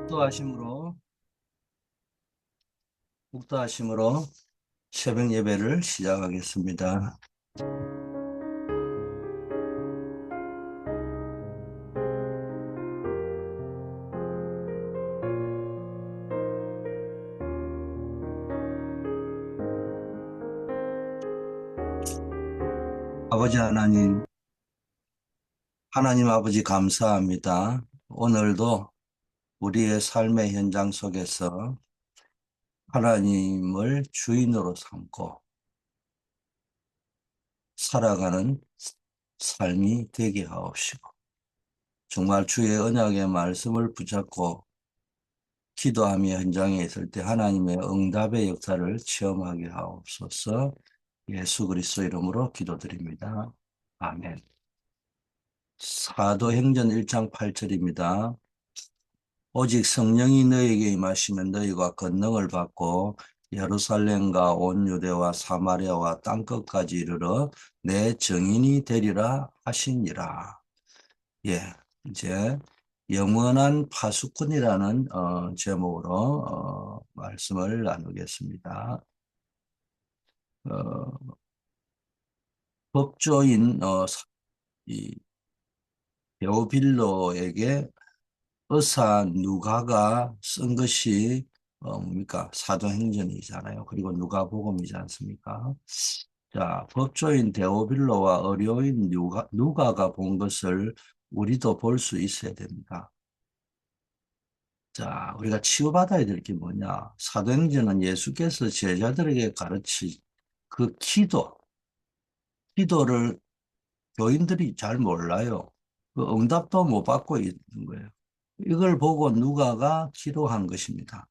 국도하심으로 국도하심으로 새벽 예배를 시작하겠습니다. 아버지 하나님, 하나님 아버지 감사합니다. 오늘도 우리의 삶의 현장 속에서 하나님을 주인으로 삼고 살아가는 삶이 되게 하옵시고, 정말 주의 언약의 말씀을 붙잡고 기도하며 현장에 있을 때 하나님의 응답의 역사를 체험하게 하옵소서. 예수 그리스도 이름으로 기도드립니다. 아멘. 사도행전 1장 8절입니다. 오직 성령이 너희에게 임하시면 너희가 권능을 받고 예루살렘과 온 유대와 사마리아와 땅끝까지 이르러 내 증인이 되리라 하시니라. 예, 이제 영원한 파수꾼이라는 제목으로 말씀을 나누겠습니다. 어, 법조인 이 데오빌로에게 의사 누가가 쓴 것이 뭡니까? 사도행전이잖아요. 그리고 누가복음이지 않습니까? 자, 법조인 데오빌로와 의료인 누가가 본 것을 우리도 볼 수 있어야 됩니다. 자, 우리가 치유받아야 될 게 뭐냐? 사도행전은 예수께서 제자들에게 가르치 그 기도를 교인들이 잘 몰라요. 그 응답도 못 받고 있는 거예요. 이걸 보고 누가가 기도한 것입니다.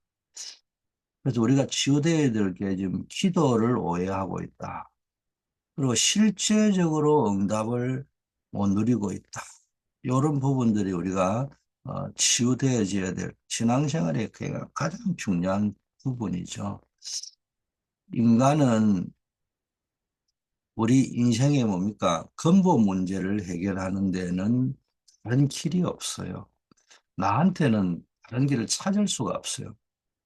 그래서 우리가 치유되어야 될 게 지금 기도를 오해하고 있다. 그리고 실제적으로 응답을 못 누리고 있다. 이런 부분들이 우리가 치유되어져야 될 신앙생활의 가장 중요한 부분이죠. 인간은 우리 인생에 뭡니까? 근본 문제를 해결하는 데는 다른 길이 없어요. 나한테는 다른 길을 찾을 수가 없어요.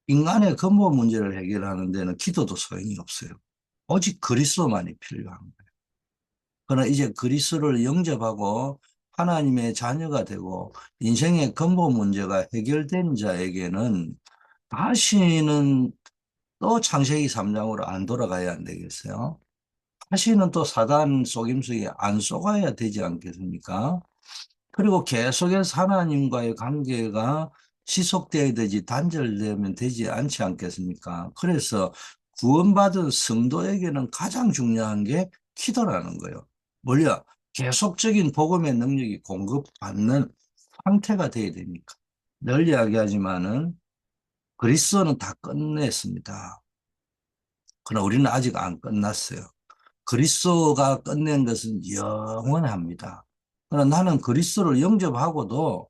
인간의 근본 문제를 해결하는 데는 기도도 소용이 없어요. 오직 그리스도만이 필요한 거예요. 그러나 이제 그리스도를 영접하고 하나님의 자녀가 되고 인생의 근본 문제가 해결된 자에게는 다시는 또 창세기 3장으로 안 돌아가야 안 되겠어요? 다시는 또 사단 속임수에 안 속아야 되지 않겠습니까? 그리고 계속해서 하나님과의 관계가 지속되어야 되지 단절되면 되지 않지 않겠습니까? 그래서 구원받은 성도에게는 가장 중요한 게 기도라는 거예요. 뭘요? 계속적인 복음의 능력이 공급받는 상태가 되어야 됩니까? 늘 이야기하지만은 그리스도는 다 끝냈습니다. 그러나 우리는 아직 안 끝났어요. 그리스도가 끝낸 것은 영원합니다. 그러나 나는 그리스도를 영접하고도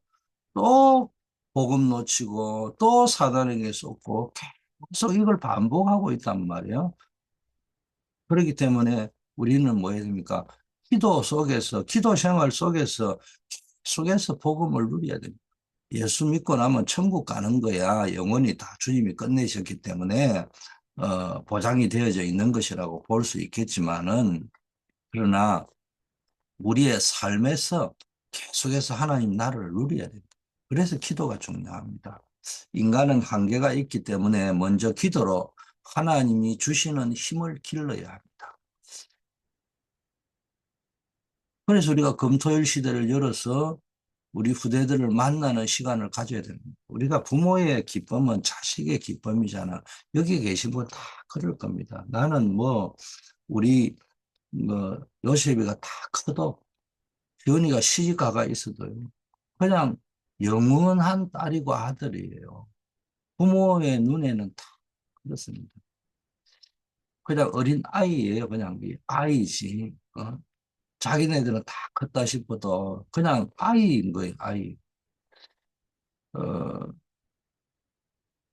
또 복음 놓치고 또 사단에게 쏟고 계속 이걸 반복하고 있단 말이에요. 그렇기 때문에 우리는 뭐 해야 됩니까? 기도 속에서, 기도 생활 속에서 복음을 누려야 됩니다. 예수 믿고 나면 천국 가는 거야. 영원히 다 주님이 끝내셨기 때문에 보장이 되어져 있는 것이라고 볼 수 있겠지만은 그러나 우리의 삶에서 계속해서 하나님 나라를 누려야 됩니다. 그래서 기도가 중요합니다. 인간은 한계가 있기 때문에 먼저 기도로 하나님이 주시는 힘을 길러야 합니다. 그래서 우리가 금토일 시대를 열어서 우리 후대들을 만나는 시간을 가져야 됩니다. 우리가 부모의 기쁨은 자식의 기쁨이잖아. 여기 계신 분 다 그럴 겁니다. 나는 뭐 우리 뭐 요셉이가 다 커도 지원이가 시집가가 있어도요. 그냥 영원한 딸이고 아들이에요. 부모의 눈에는 다 그렇습니다. 그냥 어린 아이예요. 그냥 이 아이지. 자기네들은 다 컸다 싶어도 그냥 아이인 거예요. 아이. 어,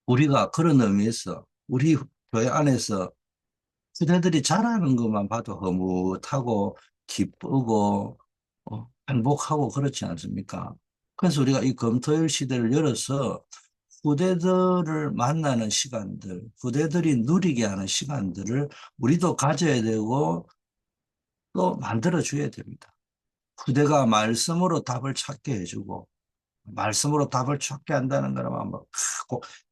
우리가 그런 의미에서 우리 교회 안에서 그대들이 잘하는 것만 봐도 흐뭇하고 기쁘고 행복하고 그렇지 않습니까? 그래서 우리가 이 검토일 시대를 열어서 후대들을 만나는 시간들, 후대들이 누리게 하는 시간들을 우리도 가져야 되고 또 만들어줘야 됩니다. 후대가 말씀으로 답을 찾게 해주고, 말씀으로 답을 찾게 한다는 거는 뭐,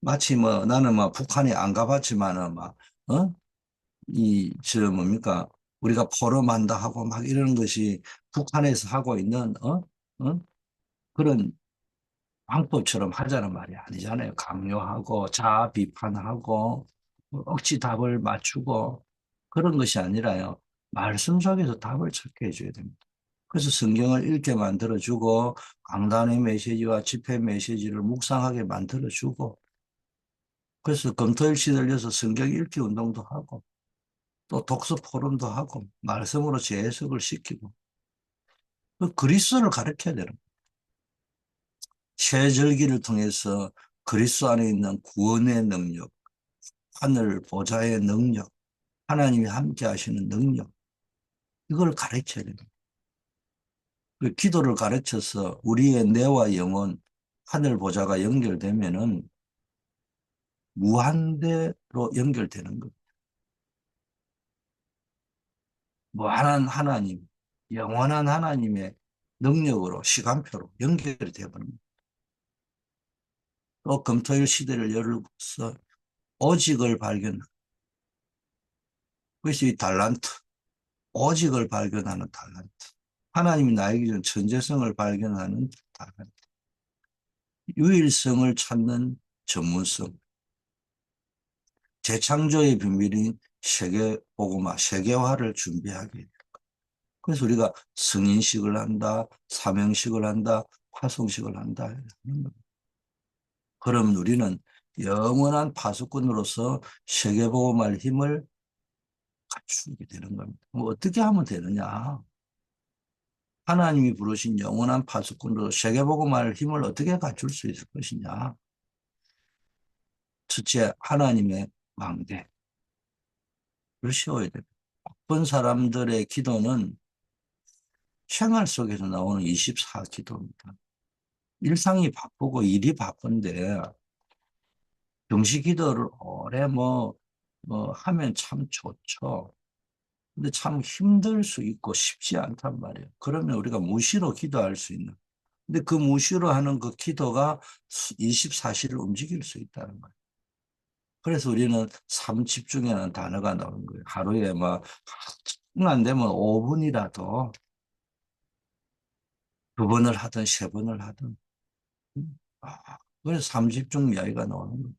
마치 뭐 나는 뭐 북한에 안 가봤지만은 막, 어? 뭡니까? 우리가 포럼한다 하고 막 이러는 것이 북한에서 하고 있는, 그런 방법처럼 하자는 말이 아니잖아요. 강요하고 자아 비판하고 억지 답을 맞추고 그런 것이 아니라요. 말씀 속에서 답을 찾게 해줘야 됩니다. 그래서 성경을 읽게 만들어주고 강단의 메시지와 집회 메시지를 묵상하게 만들어주고 그래서 검토일 시들려서 성경 읽기 운동도 하고 또 독서 포럼도 하고 말씀으로 재해석을 시키고 그 그리스도를 가르쳐야 되는 거예요. 세절기를 통해서 그리스도 안에 있는 구원의 능력, 하늘 보좌의 능력, 하나님이 함께 하시는 능력, 이걸 가르쳐야 됩니다. 그 기도를 가르쳐서 우리의 뇌와 영혼, 하늘 보좌가 연결되면은 무한대로 연결되는 것. 무한한 하나님, 영원한 하나님의 능력으로 시간표로 연결이 되어버립니다. 또 금토일 시대를 열어서 오직을 발견, 그것이 이 달란트, 오직을 발견하는 달란트. 하나님이 나에게 준 천재성을 발견하는 달란트. 유일성을 찾는 전문성. 재창조의 비밀인 세계복음화, 세계화를 준비하게. 그래서 우리가 승인식을 한다, 사명식을 한다, 파송식을 한다. 그러면 우리는 영원한 파수꾼으로서 세계복음화의 힘을 갖추게 되는 겁니다. 뭐 어떻게 하면 되느냐? 하나님이 부르신 영원한 파수꾼으로 세계복음화의 힘을 어떻게 갖출 수 있을 것이냐? 첫째, 하나님의 망대를 세워야 됩니다. 바쁜 사람들의 기도는 생활 속에서 나오는 24기도입니다. 일상이 바쁘고 일이 바쁜데 정시 기도를 오래 하면 참 좋죠. 근데 참 힘들 수 있고 쉽지 않단 말이에요. 그러면 우리가 무시로 기도할 수 있는. 근데 그 무시로 하는 그 기도가 24시를 움직일 수 있다는 거예요. 그래서 우리는 삶 집중이라는 단어가 나오는 거예요. 하루에 안 되면 5분이라도 두 번을 하든 세 번을 하든. 그래서 삶 집중 이야기가 나오는 거예요.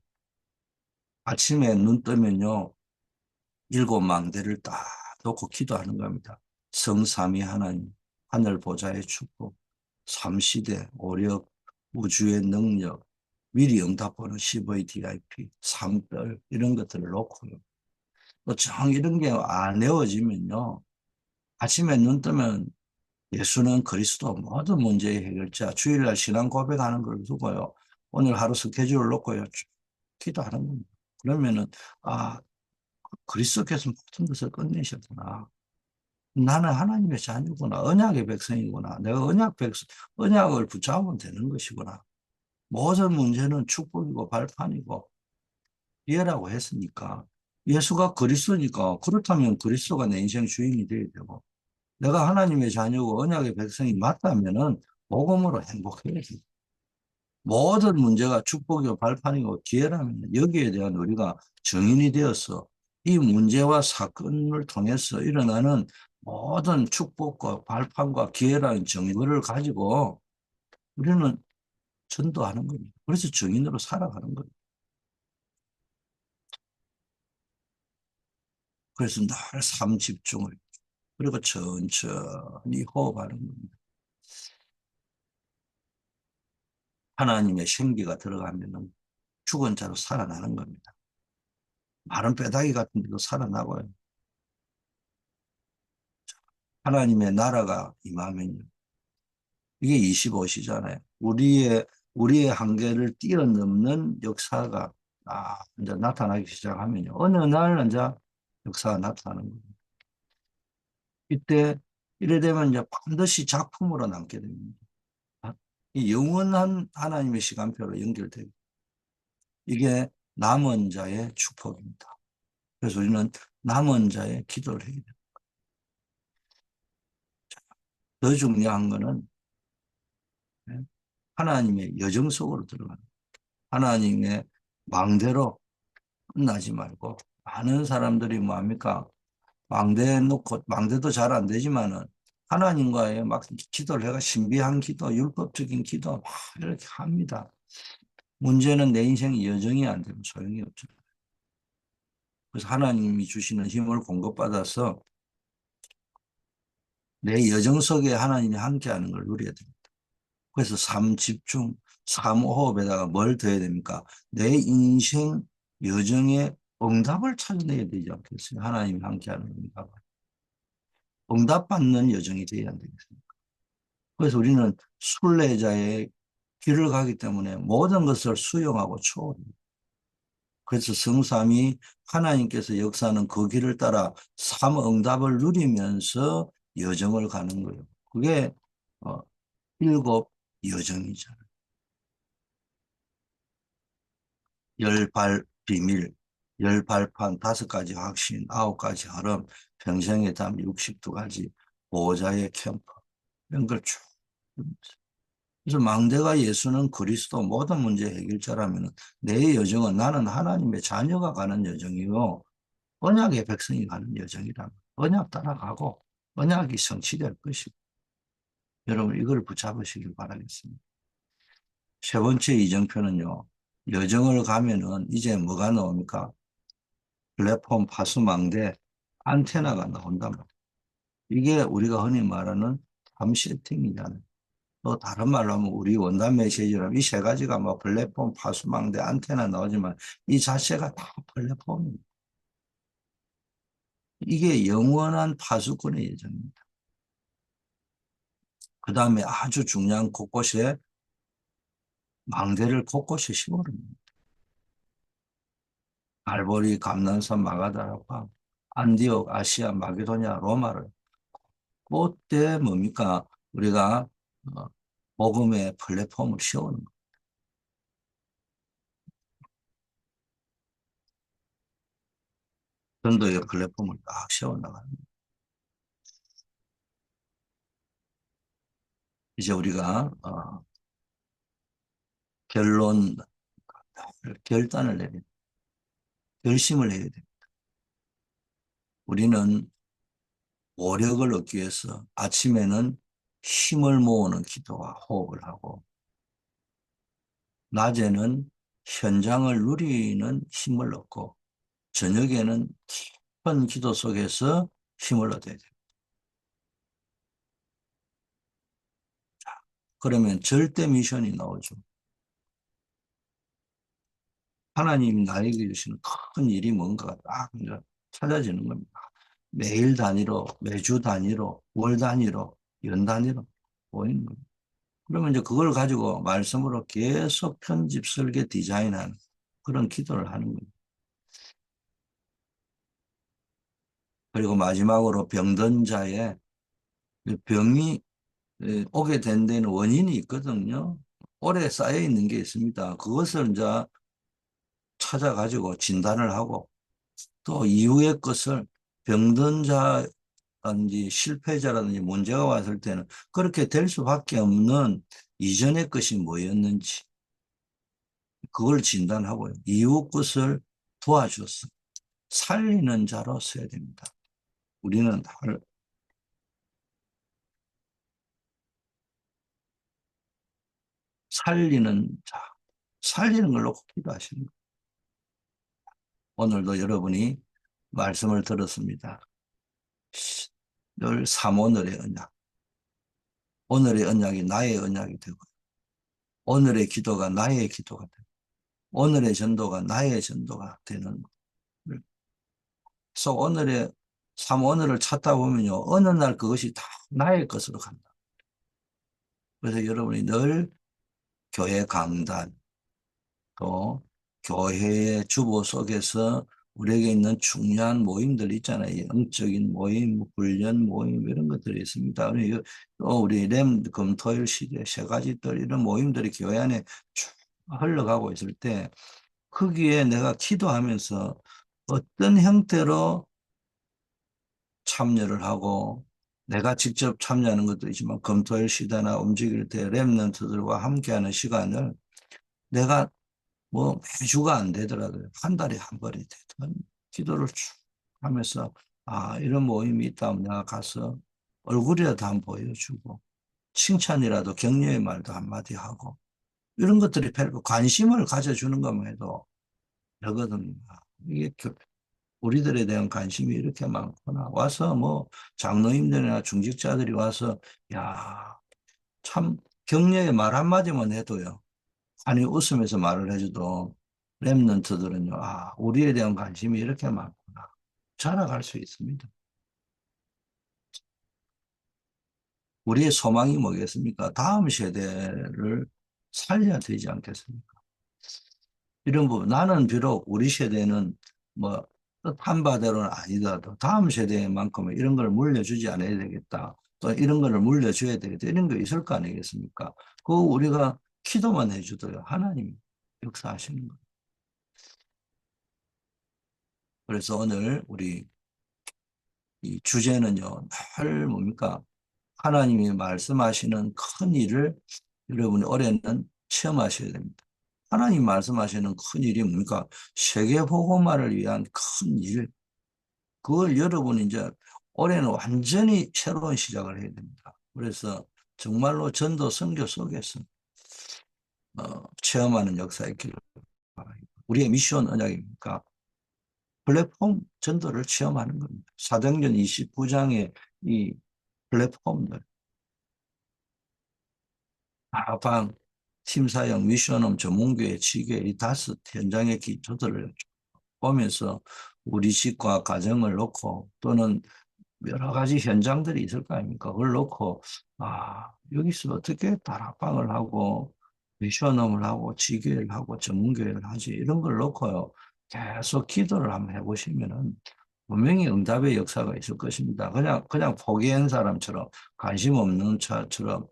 아침에 눈 뜨면요. 일곱 망대를 딱 놓고 기도하는 겁니다. 성삼위 하나님, 하늘 보좌의 축복, 삼시대, 오력, 우주의 능력, 미리 응답하는 CVDIP, 삼별 이런 것들을 놓고요. 또정 이런 게 안 외워지면요. 아침에 눈 뜨면 예수는 그리스도 모든 문제의 해결자, 주일날 신앙 고백하는 걸 두고요. 오늘 하루 스케줄을 놓고요. 기도하는 겁니다. 그러면은 아 그리스도께서 모든 것을 끝내셨구나. 나는 하나님의 자녀구나. 언약의 백성이구나. 내가 언약을 붙잡으면 되는 것이구나. 모든 문제는 축복이고 발판이고 이해라고 했으니까. 예수가 그리스도니까 그렇다면 그리스도가 내 인생 주인이 되어야 되고 내가 하나님의 자녀고 언약의 백성이 맞다면은 복음으로 행복해야지. 모든 문제가 축복이고 발판이고 기회라면 여기에 대한 우리가 증인이 되어서 이 문제와 사건을 통해서 일어나는 모든 축복과 발판과 기회라는 증거를 가지고 우리는 전도하는 겁니다. 그래서 증인으로 살아가는 겁니다. 그래서 늘 삶 집중을 그리고 천천히 호흡하는 겁니다. 하나님의 생기가 들어가면 죽은 자로 살아나는 겁니다. 마른 뼈다귀 같은 데도 살아나고요. 하나님의 나라가 임하면요. 이게 25시잖아요. 우리의 한계를 뛰어넘는 역사가 이제 나타나기 시작하면요. 어느 날 이제 역사가 나타나는 겁니다. 이때 이래 되면 이제 반드시 작품으로 남게 됩니다. 이 영원한 하나님의 시간표로 연결되고 이게 남은 자의 축복입니다. 그래서 우리는 남은 자의 기도를 해야 돼요. 더 중요한 거는 하나님의 여정 속으로 들어가는 거예요. 하나님의 망대로 끝나지 말고 많은 사람들이 뭐합니까? 망대 놓고 망대도 잘 안 되지만은 하나님과의 막 기도를 해가 신비한 기도, 율법적인 기도 막 이렇게 합니다. 문제는 내 인생 여정이 안 되면 소용이 없죠. 그래서 하나님이 주시는 힘을 공급받아서 내 여정 속에 하나님이 함께하는 걸 누려야 됩니다. 그래서 삶 집중, 삶 호흡에다가 뭘 더해야 됩니까? 내 인생 여정에 응답을 찾아내야 되지 않겠어요? 하나님이 함께하는 응답을. 응답받는 여정이 되어야 안 되겠습니까? 그래서 우리는 순례자의 길을 가기 때문에 모든 것을 수용하고 초월합니다. 그래서 성삼이 하나님께서 역사하는 그 길을 따라 삶 응답을 누리면서 여정을 가는 거예요. 그게 어, 일곱 여정이잖아요. 열 발 비밀, 열 발판, 다섯 가지 확신, 아홉 가지 흐름, 평생의 담 62가지, 보호자의 캠프 이런 걸 쭉. 그래서 망대가 예수는 그리스도 모든 문제 해결자라면 내 여정은 나는 하나님의 자녀가 가는 여정이고 언약의 백성이 가는 여정이라면 언약 따라가고 언약이 성취될 것이고 여러분 이걸 붙잡으시길 바라겠습니다. 세 번째 이정표는요. 여정을 가면은 이제 뭐가 나옵니까? 플랫폼 파수망대 안테나가 나온단 말이에요. 이게 우리가 흔히 말하는 함 세팅이잖아요. 또 다른 말로 하면 우리 원단 메시지라면 이 세 가지가 뭐 플랫폼, 파수망대, 안테나 나오지만 이 자체가 다 플랫폼입니다. 이게 영원한 파수꾼의 예정입니다. 그 다음에 아주 중요한 곳곳에 망대를 곳곳에 심어릅니다. 갈보리, 감난산, 마가다라파, 안디옥, 아시아, 마게도냐, 로마를 그때 뭡니까? 우리가 어, 복음의 플랫폼을 씌우는 거. 전도의 플랫폼을 딱 세워나가는 거예요. 이제 우리가 결론, 결단을 내려 결심을 해야 돼. 우리는 오력을 얻기 위해서 아침에는 힘을 모으는 기도와 호흡을 하고 낮에는 현장을 누리는 힘을 얻고 저녁에는 깊은 기도 속에서 힘을 얻어야 돼요. 그러면 절대 미션이 나오죠. 하나님 나에게 주시는 큰 일이 뭔가 딱 이제 찾아지는 겁니다. 매일 단위로, 매주 단위로, 월 단위로, 연 단위로 보이는 거예요. 그러면 이제 그걸 가지고 말씀으로 계속 편집, 설계, 디자인하는 그런 기도를 하는 거예요. 그리고 마지막으로 병든 자의 병이 오게 된 데는 원인이 있거든요. 오래 쌓여 있는 게 있습니다. 그것을 이제 찾아가지고 진단을 하고 또 이후의 것을 병든 자라든지 실패자라든지 문제가 왔을 때는 그렇게 될 수밖에 없는 이전의 것이 뭐였는지 그걸 진단하고요. 이후 것을 도와줘서 살리는 자로 써야 됩니다. 우리는 살리는 자, 살리는 걸로 기도하시는 거예요. 오늘도 여러분이 말씀을 들었습니다. 늘 삼오늘의 언약. 오늘의 언약이 나의 언약이 되고 오늘의 기도가 나의 기도가 되고 오늘의 전도가 나의 전도가 되는 그래서 오늘의 삼오늘을 찾다 보면요. 어느 날 그것이 다 나의 것으로 간다. 그래서 여러분이 늘 교회 강단 또 교회의 주보 속에서 우리에게 있는 중요한 모임들 있잖아요. 영적인 모임, 훈련 모임 이런 것들이 있습니다. 또 우리 램 금토일 시대 세 가지들 이런 모임들이 교회 안에 쭉 흘러가고 있을 때 거기에 내가 기도하면서 어떤 형태로 참여를 하고 내가 직접 참여하는 것도 있지만 검토할 시대나 움직일 때 랩런트들과 함께하는 시간을 내가 뭐 매주가 안 되더라도 한 달에 한 번이 되든 기도를 쭉 하면서 아 이런 모임이 있다면 내가 가서 얼굴이라도 한번 보여주고 칭찬이라도 격려의 말도 한마디 하고 이런 것들이 별로 관심을 가져주는 것만 해도 되거든요. 이게 우리들에 대한 관심이 이렇게 많구나. 와서 뭐 장로님들이나 중직자들이 와서 야, 참 격려의 말 한마디만 해도요. 아니 웃으면서 말을 해줘도 랩런트들은요. 아, 우리에 대한 관심이 이렇게 많구나. 자라갈 수 있습니다. 우리의 소망이 뭐겠습니까? 다음 세대를 살려야 되지 않겠습니까? 이런 부분. 나는 비록 우리 세대는 뭐 뜻한 바대로는 아니더라도 다음 세대만큼은 이런 걸 물려주지 않아야 되겠다. 또 이런 거를 물려줘야 되겠다. 이런 거 있을 거 아니겠습니까? 그거 우리가 기도만 해주도요. 하나님 역사하시는 거예요. 그래서 오늘 우리 이 주제는요. 늘 뭡니까? 하나님이 말씀하시는 큰 일을 여러분이 올해는 체험하셔야 됩니다. 하나님 말씀하시는 큰 일이 뭡니까? 세계 복음화를 위한 큰 일. 그걸 여러분이 이제 올해는 완전히 새로운 시작을 해야 됩니다. 그래서 정말로 전도 선교 속에서 체험하는 역사의 길을 바랍니다. 우리의 미션 언약입니까? 플랫폼 전도를 체험하는 겁니다. 사도행전 29장의 이 플랫폼들, 다방, 팀사역, 미션홈, 전문교회, 지교회 이 다섯 현장의 기초들을 보면서 우리 집과 가정을 놓고 또는 여러 가지 현장들이 있을 거 아닙니까? 그걸 놓고, 아, 여기서 어떻게 다락방을 하고, 미션홈을 하고, 지교회를 하고, 전문교회를 하지, 이런 걸 놓고요. 계속 기도를 한번 해보시면은, 분명히 응답의 역사가 있을 것입니다. 그냥 포기한 사람처럼, 관심 없는 차처럼,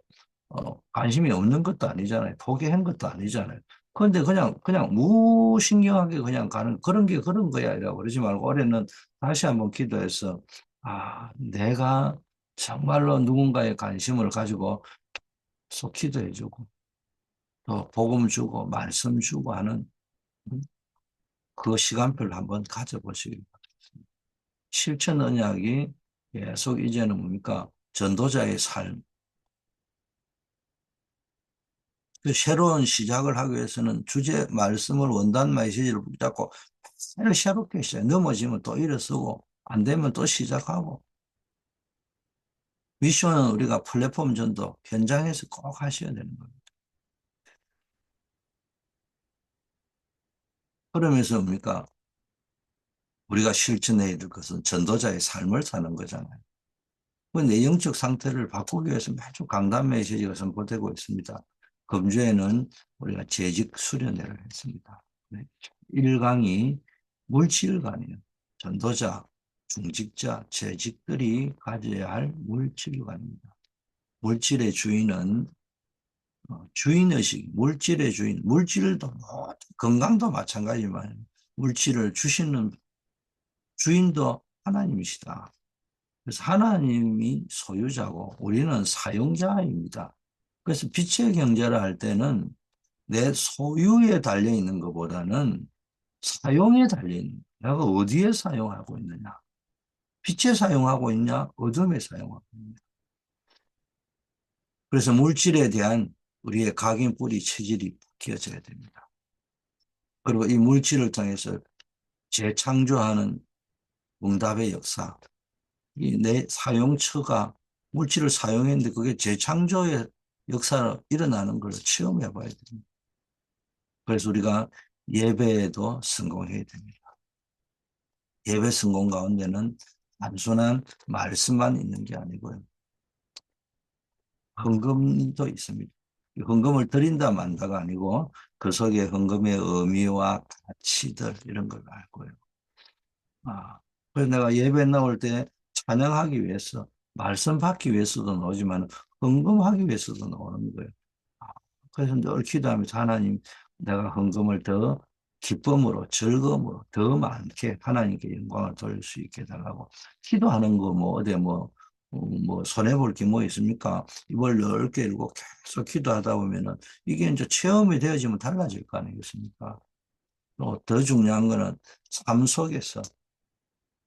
관심이 없는 것도 아니잖아요. 포기한 것도 아니잖아요. 그런데 그냥 무신경하게 그냥 가는 그런 게 그런 거야. 이라고 그러지 말고 올해는 다시 한번 기도해서 아, 내가 정말로 누군가의 관심을 가지고 속 기도해주고 또 복음 주고 말씀 주고 하는 그 시간표를 한번 가져보시기 바랍니다. 실천 언약이 계속 이제는 뭡니까? 전도자의 삶. 그 새로운 시작을 하기 위해서는 주제 말씀을 원단 메시지를 붙잡고 새롭게 시작. 넘어지면 또 일어서고 안 되면 또 시작하고 미션은 우리가 플랫폼 전도 현장에서 꼭 하셔야 되는 겁니다. 그러면서 뭡니까? 우리가 실천해야 될 것은 전도자의 삶을 사는 거잖아요. 그 내용적 상태를 바꾸기 위해서 매주 강단 메시지가 선포되고 있습니다. 금주에는 우리가 재직 수련회를 했습니다. 1강이 물질관이에요. 전도자, 중직자, 재직들이 가져야 할 물질관입니다. 물질의 주인은 주인의식, 물질의 주인, 물질도 건강도 마찬가지지만 물질을 주시는 주인도 하나님이시다. 그래서 하나님이 소유자고 우리는 사용자입니다. 그래서 빛의 경제를 할 때는 내 소유에 달려 있는 것보다는 사용에 달려 있는 거야. 내가 어디에 사용하고 있느냐. 빛에 사용하고 있냐, 어둠에 사용하고 있냐. 그래서 물질에 대한 우리의 각인 뿌리 체질이 바뀌어져야 됩니다. 그리고 이 물질을 통해서 재창조하는 응답의 역사, 이 내 사용처가 물질을 사용했는데 그게 재창조의 역사로 일어나는 걸 체험해 봐야 됩니다. 그래서 우리가 예배에도 성공해야 됩니다. 예배 성공 가운데는 단순한 말씀만 있는 게 아니고요. 헌금도 있습니다. 헌금을 드린다 만다가 아니고 그 속에 헌금의 의미와 가치들 이런 걸 알고요. 아, 그래서 내가 예배 나올 때 찬양하기 위해서 말씀 받기 위해서도 나오지만 헌금하기 위해서도 나오는 거예요. 아, 그래서 늘 기도하면서 하나님 내가 헌금을 더 기쁨으로 즐거움으로 더 많게 하나님께 영광을 돌릴 수 있게 해달라고. 기도하는 거 뭐 어디 뭐 손해 볼 게 뭐 있습니까? 입을 넓게 열고 계속 기도하다 보면은 이게 이제 체험이 되어지면 달라질 거 아니겠습니까? 또 더 중요한 거는 삶 속에서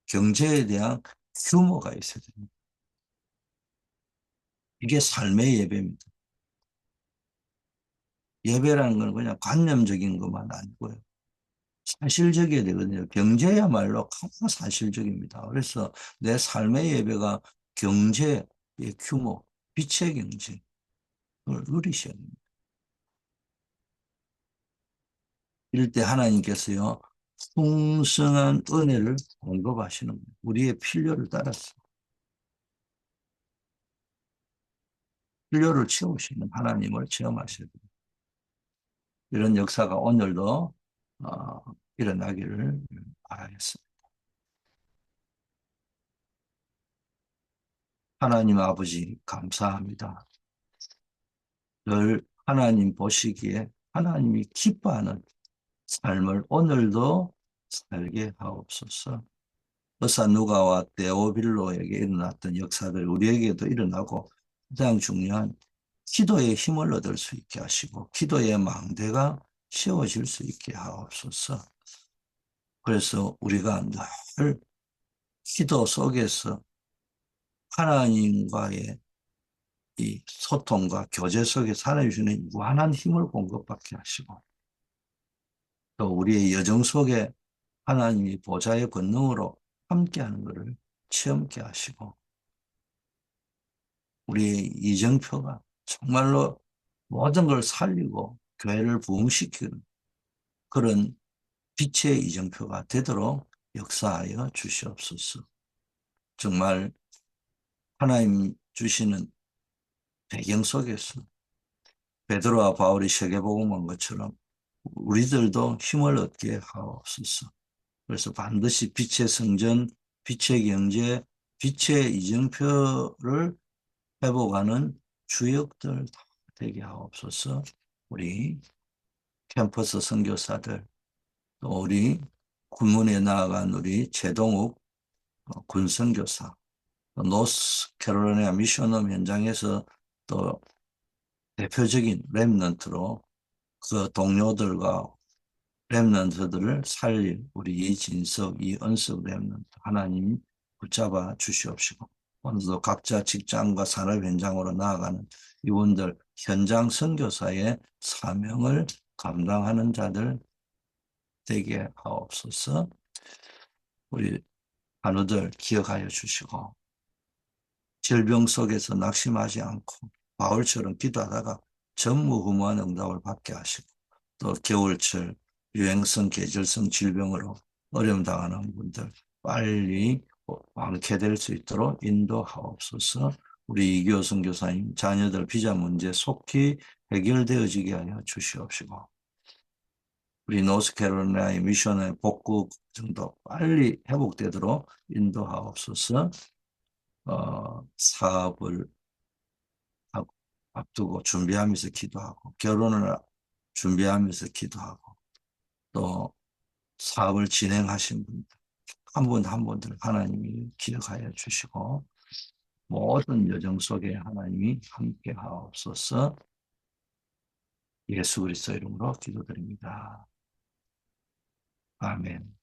경제에 대한 규모가 있어야 됩니다. 이게 삶의 예배입니다. 예배라는 건 그냥 관념적인 것만 아니고요. 사실적이어야 되거든요. 경제야말로 가장 사실적입니다. 그래서 내 삶의 예배가 경제의 규모, 빛의 경제를 누리셔야 됩니다. 이럴 때 하나님께서요, 풍성한 은혜를 공급하시는 거예요. 우리의 필요를 따라서 필요를 채우시는 하나님을 체험하셔야 돼요. 이런 역사가 오늘도 어, 일어나기를 바라겠습니다. 하나님 아버지 감사합니다. 늘 하나님 보시기에 하나님이 기뻐하는 삶을 오늘도 살게 하옵소서. 의사 누가와 데오빌로에게 일어났던 역사들 우리에게도 일어나고 가장 중요한 기도의 힘을 얻을 수 있게 하시고 기도의 망대가 세워질 수 있게 하옵소서. 그래서 우리가 늘 기도 속에서 하나님과의 이 소통과 교제 속에 살아주시는 무한한 힘을 공급받게 하시고 또 우리의 여정 속에 하나님이 보좌의 권능으로 함께하는 것을 체험케 하시고 우리의 이정표가 정말로 모든 걸 살리고 교회를 부흥시키는 그런 빛의 이정표가 되도록 역사하여 주시옵소서. 정말 하나님 주시는 배경 속에서 베드로와 바울이 세계복음한 것처럼 우리들도 힘을 얻게 하옵소서. 그래서 반드시 빛의 성전, 빛의 경제, 빛의 이정표를 회복하는 주역들 다 되게 하옵소서. 우리 캠퍼스 선교사들, 또 우리 군문에 나아간 우리 제동욱 군선교사, 노스캐롤라이나 미션홈 현장에서 또 대표적인 렘넌트로 그 동료들과 렘넌트들을 살릴 우리 이진석, 이은석 렘넌트 하나님 붙잡아 주시옵시고 오늘도 각자 직장과 산업 현장으로 나아가는 이분들 현장 선교사의 사명을 감당하는 자들 되게 하옵소서. 우리 한우들 기억하여 주시고 질병 속에서 낙심하지 않고 바울처럼 기도하다가 전무후무한 응답을 받게 하시고 또 겨울철 유행성 계절성 질병으로 어려움 당하는 분들 빨리 완쾌될 수 있도록 인도하옵소서. 우리 이교 선교사님 자녀들 비자 문제 속히 해결되어지게 하여 주시옵시고 우리 노스캐롤라이나 미션의 복구 정도 빨리 회복되도록 인도하옵소서. 사업을 앞두고 준비하면서 기도하고 결혼을 준비하면서 기도하고 또 사업을 진행하신 분들 한 분 한 분들 하나님이 기억하여 주시고 모든 여정 속에 하나님이 함께 하옵소서. 예수 그리스도 이름으로 기도드립니다. 아멘.